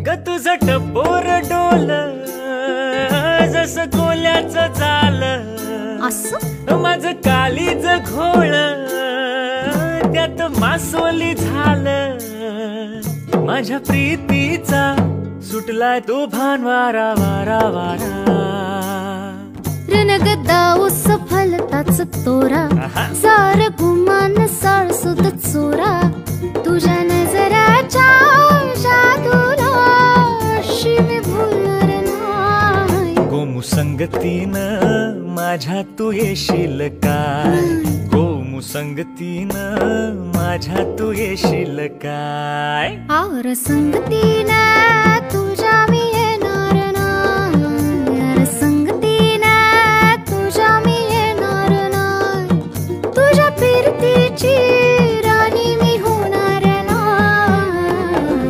ग तुझं टपोर डोल जस कोल्याचं झालं असं माझं कालीच घोळ त्यात मासोली झालं माझ्या प्रीतीचा सुटलाय तो भान वारा वारा वारा रणगदा उस फलताच तोरा सार गुमान साळसुद चोरा तुझ्या नजराच्या जादूला अशी मी भुलणार नाही गोमू संगतीनं माझ्या तू येशील काय गोमू संगतीनं माझ्या तू येशील काय आवर संगतीनं